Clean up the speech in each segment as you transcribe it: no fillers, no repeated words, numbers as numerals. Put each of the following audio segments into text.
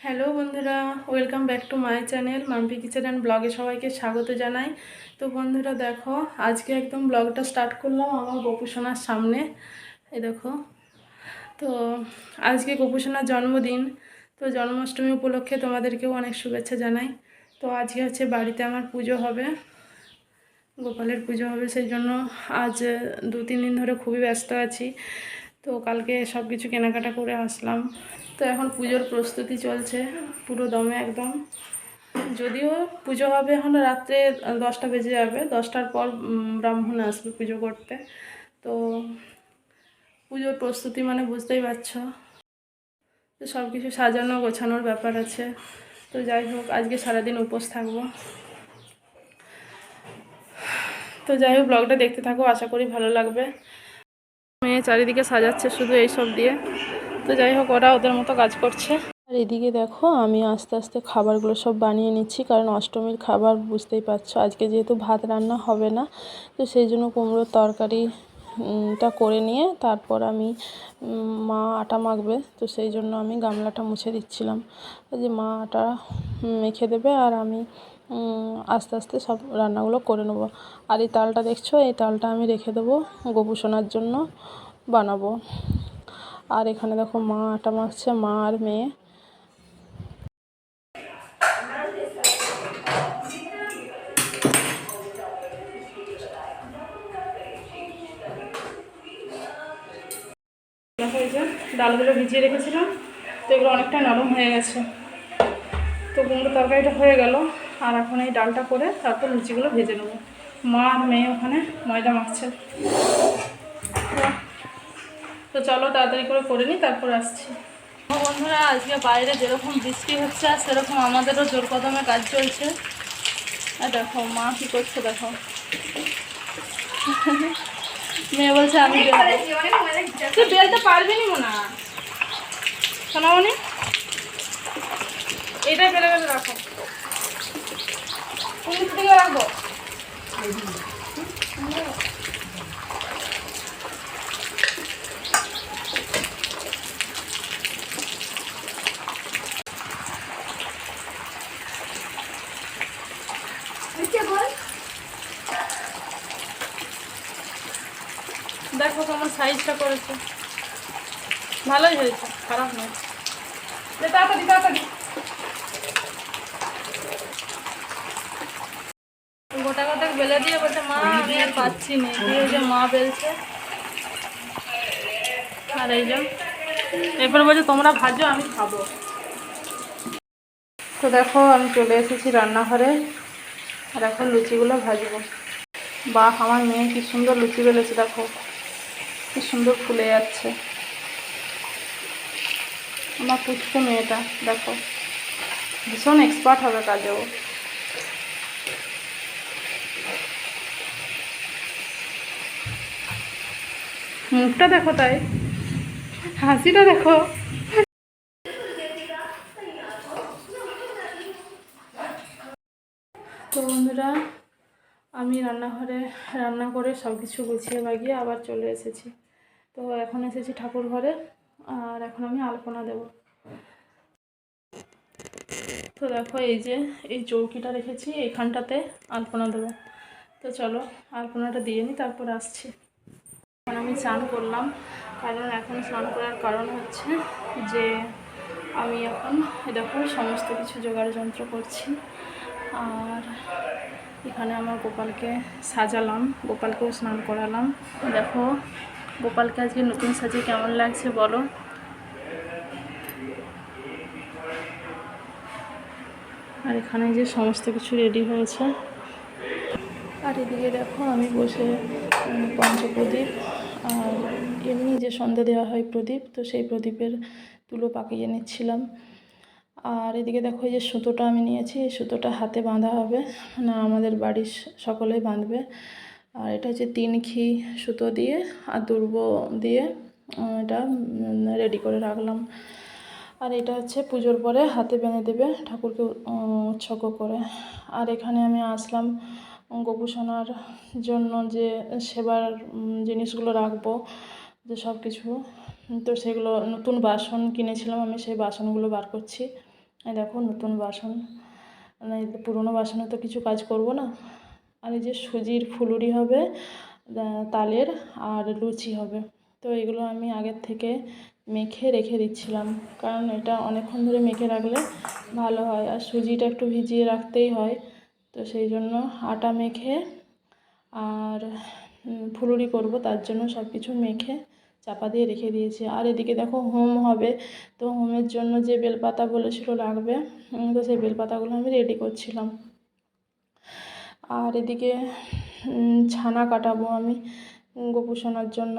Hello বন্ধুরা, welcome back to my channel Mampi kitchen and ব্লগে সবাইকে স্বাগত জানাই। তো বন্ধুরা দেখো, আজকে একদম ব্লগটা স্টার্ট করলাম আমার গোপুসোনার সামনে। এই দেখো, তো আজকে গোপুসোনার জন্মদিন। তো জন্মাষ্টমী উপলক্ষে তোমাদেরকেও অনেক শুভেচ্ছা জানাই। তো আজকে হচ্ছে বাড়িতে আমার পুজো হবে, গোপালের পুজো হবে, সেই জন্য আজ 2-3 দিন ধরে খুবই ব্যস্ত আছি। তো কালকে সব কিছু কেনাকাটা করে আসলাম। তো এখন পুজোর প্রস্তুতি চলছে পুরো দমে একদম। যদিও পুজো হবে এখন রাত্রে 10টা বেজে যাবে, 10টার পর ব্রাহ্মণ আসবে পুজো করতে। তো পুজোর প্রস্তুতি মানে বুঝতেই পারছো, তো সব কিছু সাজানো গোছানোর ব্যাপার আছে। তো যাই হোক, আজকে সারাদিন উপোস থাকবো। তো যাই হোক, ব্লগটা দেখতে থাকো, আশা করি ভালো লাগবে। মেয়ে চারিদিকে সাজাচ্ছে শুধু এইসব দিয়ে। তো যাই হোক, ওরা ওদের মতো কাজ করছে। আর এদিকে দেখো, আমি আস্তে আস্তে খাবারগুলো সব বানিয়ে নিচ্ছি, কারণ অষ্টমীর খাবার বুঝতেই পারছো, আজকে যেহেতু ভাত রান্না হবে না, তো সেই জন্য কুমড়োর তরকারিটা করে নিয়ে তারপর আমি মা আটা মাখবে, তো সেই জন্য আমি গামলাটা মুছে দিচ্ছিলাম। যে মা আটা মেখে দেবে আর আমি আস্তে আস্তে সব রান্নাগুলো করে নেবো। আর এই তালটা দেখছো, এই তালটা আমি রেখে দেবো গোপুসোনার জন্য বানাবো। আর এখানে দেখো, মা আটা মাখছে, মা আর মেয়ে। দেখো, এই যে ডালগুলো ভিজিয়ে রেখেছিলাম, তো এগুলো অনেকটা নরম হয়ে গেছে। তো কুমড়ো তরকারিটা হয়ে গেল, আর এখন এই ডালটা করে তারপর লুচিগুলো ভেজে নেবো। মা আর মেয়ে ওখানে ময়দা মাখছে। তো চলো তাড়াতাড়ি করে নিই, তারপর আসছি। বন্ধুরা, আজকে বাইরে যেরকম বৃষ্টি হচ্ছে আর সেরকম আমাদেরও জোর কদমে কাজ চলছে। আর দেখো মা কী করছে, দেখো মেয়ে বলছে আমি তুই বেলতে পারবি নি মনে হয়, শোনাবনি এইটাই বেলে বেলে রাখো, কোন দিক থেকে রাখবো। দেখো কেমন সাইজটা করেছে, ভালোই হয়েছে, খারাপ নয়। তাড়াতাড়ি তাড়াতাড়ি গোটা গোটা বেলে দিয়ে বলছে মা আমি আর পাচ্ছি না, দিয়ে যে মা বেলছে। আর এই যে এরপরে বলছে তোমরা ভাজো আমি খাবো। তো দেখো, আমি চলে এসেছি রান্নাঘরে, আর এখন লুচিগুলো ভাজবো। বাহ, আমার মেয়ে কি সুন্দর লুচি বেলেছে, দেখো কি সুন্দর ফুলে যাচ্ছে। আমার পুচকু মেয়েটা দেখো, ভীষণ এক্সপার্ট হবে কাজেও। মুখটা দেখো, তাই হাসিটা দেখো। তো বন্ধুরা, আমি রান্নাঘরে রান্না করে সব কিছু গুছিয়ে বাগিয়ে আবার চলে এসেছি। তো এখন এসেছি ঠাকুর ঘরে, আর এখন আমি আলপনা দেব। তো দেখো, এই যে এই চৌকিটা রেখেছি, এইখানটাতে আলপনা দেবো। তো চলো আলপনাটা দিয়ে নিই, তারপর আসছি। এখন আমি স্নান করলাম, কারণ এখন স্নান করার কারণ হচ্ছে যে আমি এখন দেখো সমস্ত কিছু জোগাড় যন্ত্র করছি। আর এখানে আমার গোপালকে সাজালাম, গোপালকেও স্নান করালাম। দেখো গোপালকে আজকে নতুন সাজিয়ে কেমন লাগছে বলো। আর এখানে যে সমস্ত কিছু রেডি হয়েছে। আর এদিকে দেখো, আমি বসে পঞ্চপ্রদীপ আর এমনি যে সন্ধ্যা দেওয়া হয় প্রদীপ, তো সেই প্রদীপের তুলো পাকিয়ে নিচ্ছিলাম। আর এদিকে দেখো, এই যে সুতোটা আমি নিয়েছি, এই সুতোটা হাতে বাঁধা হবে, না আমাদের বাড়ির সকলেই বাঁধবে। আর এটা হচ্ছে 3 ঘি সুতো দিয়ে আর দুর্ব দিয়ে এটা রেডি করে রাখলাম। আর এটা হচ্ছে পুজোর পরে হাতে বেঁধে দেবে ঠাকুরকে উৎসর্গ করে। আর এখানে আমি আসলাম গোপুসোনার জন্য যে সেবার জিনিসগুলো রাখবো, যে সব কিছু, তো সেগুলো নতুন বাসন কিনেছিলাম আমি, সেই বাসনগুলো বার করছি। এই দেখো নতুন বাসন, মানে পুরোনো বাসনে তো কিছু কাজ করব না। আর এই যে সুজির ফুলুরি হবে, তালের, আর লুচি হবে। তো এগুলো আমি আগের থেকে মেখে রেখে দিচ্ছিলাম, কারণ এটা অনেকক্ষণ ধরে মেখে রাখলে ভালো হয়, আর সুজিটা একটু ভিজিয়ে রাখতেই হয়। তো সেই জন্য আটা মেখে আর ফুলুরি করব, তার জন্য সব কিছু মেখে চাপা দিয়ে রেখে দিয়েছি। আর এদিকে দেখো হোম হবে, তো হোমের জন্য যে বেলপাতা বলেছিল লাগবে, তো সেই বেলপাতাগুলো আমি রেডি করছিলাম। আর এদিকে ছানা কাটাবো আমি গোপুসোনার জন্য।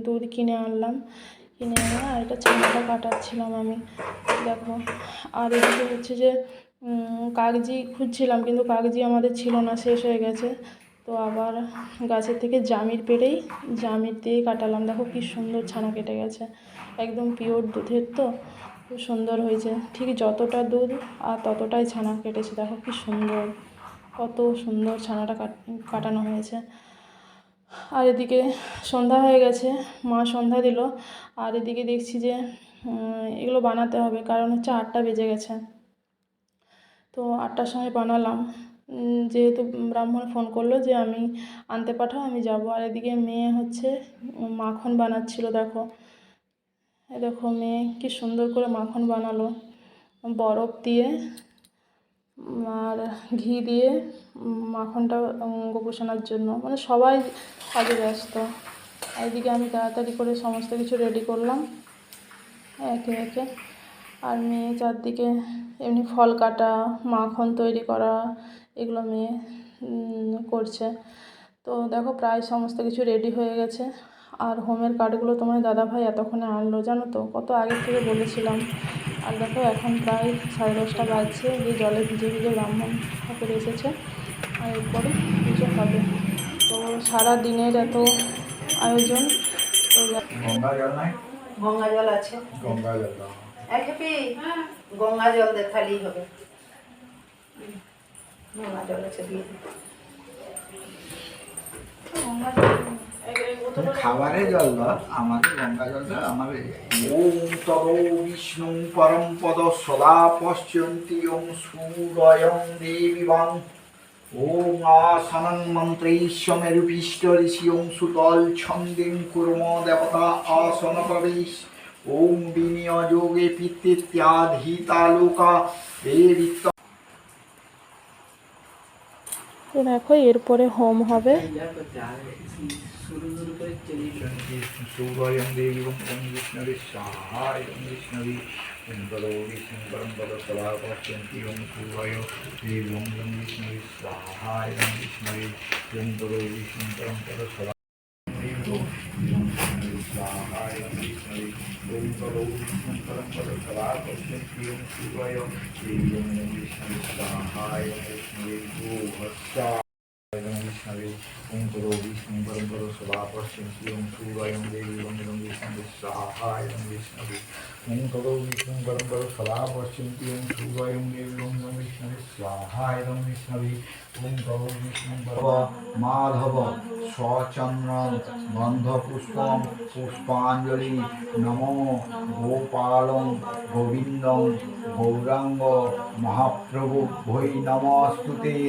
দুধ কিনে আনলাম, কিনে এনে আর এটা ছানাটা কাটাচ্ছিলাম আমি, দেখো। আর এদিকে হচ্ছে যে কাগজি খুঁজছিলাম, কিন্তু কাগজি আমাদের ছিল না, শেষ হয়ে গেছে। তো আবার গাছের থেকে জামির পেড়েই জামির দিয়ে কাটালাম। দেখো কি সুন্দর ছানা কেটে গেছে, একদম পিওর দুধের, তো খুব সুন্দর হয়েছে। ঠিক যতটা দুধ আর ততটাই ছানা কেটেছে, দেখো কি সুন্দর, কত সুন্দর ছানাটা কাটানো হয়েছে। আর এদিকে সন্ধ্যা হয়ে গেছে, মা সন্ধ্যা দিল। আর এদিকে দেখছি যে এগুলো বানাতে হবে, কারণ হচ্ছে 8টা বেজে গেছে। তো 8টার সময় বানালাম, যেহেতু ব্রাহ্মণ ফোন করলো যে আমি আনতে পাঠাও, আমি যাব। আর এদিকে মেয়ে হচ্ছে মাখন বানাচ্ছিল, দেখো। দেখো মেয়ে কি সুন্দর করে মাখন বানালো, বরফ দিয়ে আর ঘি দিয়ে মাখনটা গোপুসোনার জন্য, মানে সবাই কাজে ব্যস্ত। এইদিকে আমি তাড়াতাড়ি করে সমস্ত কিছু রেডি করলাম একে একে। আর মেয়ে চারদিকে এমনি ফল কাটা, মাখন তৈরি করা, এগুলো মেয়ে করছে। তো দেখো প্রায় সমস্ত কিছু রেডি হয়ে গেছে। আর হোমের কার্ডগুলো তোমার দাদাভাই এতক্ষণে আনলো, জানো তো, কত আগের থেকে বলেছিলাম। আর দেখো এখন প্রায় 10:30 বাজছে, যে জলে ভিজে ভিজে ব্রাহ্মণ ঠাকুর এসেছে, আর এরপরে পুজো হবে। তো সারা দিনের এত আয়োজন। তো গঙ্গা জল নাই, গঙ্গা জল আছে, গঙ্গা জল দাও। গঙ্গা জল দেখালেই হবে। গঙ্গা জল আছে, দিয়ে দিই। তুমি খাবারে জল দাও, আমাকে গঙ্গা জল দাও। আমাকে ওম তদো বিষ্ণু পরম পদ সদা পশ্যন্তি ওম সূরয়ং দেবীবাং ওম আসনং মন্ত্রৈশ্বমেরুপিষ্ট ঋষি ওম সুতল ছন্দিং কুর্ম দেবতা আসন প্রবেশ ওম বিনিয়োগে পিতৃত্যাধিতালোকা দেবিত্ত। তো দেখো এরপরে হোম হবে। सूर्यं देवं ओं विष्णवे स्वाहाय ओं विष्णवे ओं तदो विष्णु परं पद सदा पश्यन्ति ओं सूर्य देवं ओं विष्णवे स्वाहाय ओं विष्णवे ओं तदो विष्णु परं पद सदा स्वाहाय ओं विष्णवे ओं तदो विष्णु परं पद सदा पश्यन्ति ओं सूर्य देवं ओं विष्णवे स्वाहाय ओं विष्णवे गोहस्ता विष्णवे ओं तदो विष्णु परं पद सदा पश्यन्ति ओं सूर्यं देवी ओं विष्णवे स्वाहाय ओं विष्णवे ओं तदो विष्णु परं पद सदा पश्यन्ति ओं सूर्यं देवी ओं विष्णवे स्वाहाय ओं विष्णवे ओं तदो विष्णु परं माधव स्वचन्द्रं गन्धपुष्पं पुष्पाञ्जलि नमो गोपालं गोविन्दं गौराङ्ग महाप्रभु भै नमस्तुते।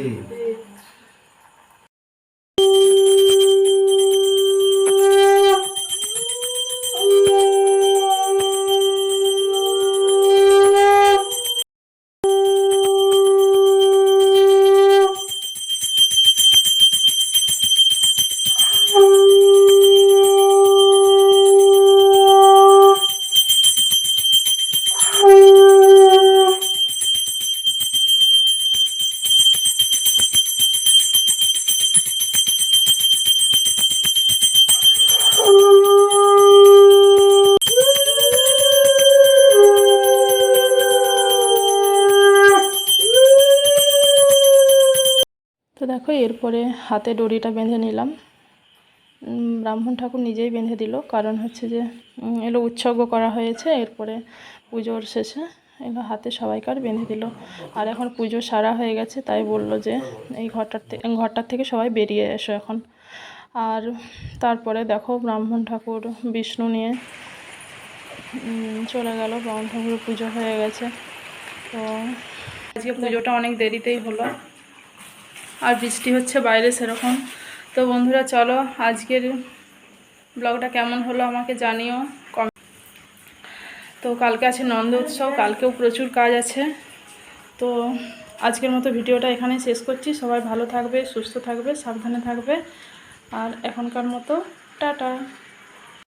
তো দেখো এরপরে হাতে ডরিটা বেঁধে নিলাম। ব্রাহ্মণ ঠাকুর নিজেই বেঁধে দিল, কারণ হচ্ছে যে এগুলো উৎসর্গ করা হয়েছে, এরপরে পুজোর শেষে এগুলো হাতে সবাইকার বেঁধে দিল। আর এখন পুজো সারা হয়ে গেছে, তাই বলল যে এই ঘরটার থেকে সবাই বেরিয়ে এসো এখন। আর তারপরে দেখো ব্রাহ্মণ ঠাকুর বিষ্ণু নিয়ে চলে গেল, ব্রাহ্মণ ঠাকুরের পুজো হয়ে গেছে। তো আজকে পুজোটা অনেক দেরিতেই হলো, আর বৃষ্টি হচ্ছে বাইরে সেরকম। তো বন্ধুরা চলো আজকের ব্লগটা কেমন হলো আমাকে জানিও। তো কালকে আছে নন্দ উৎসব, কালকেও প্রচুর কাজ আছে। তো আজকের মতো ভিডিওটা এখানেই শেষ করছি। সবাই ভালো থাকবে, সুস্থ থাকবে, সাবধানে থাকবে। আর এখনকার মতো টাটা।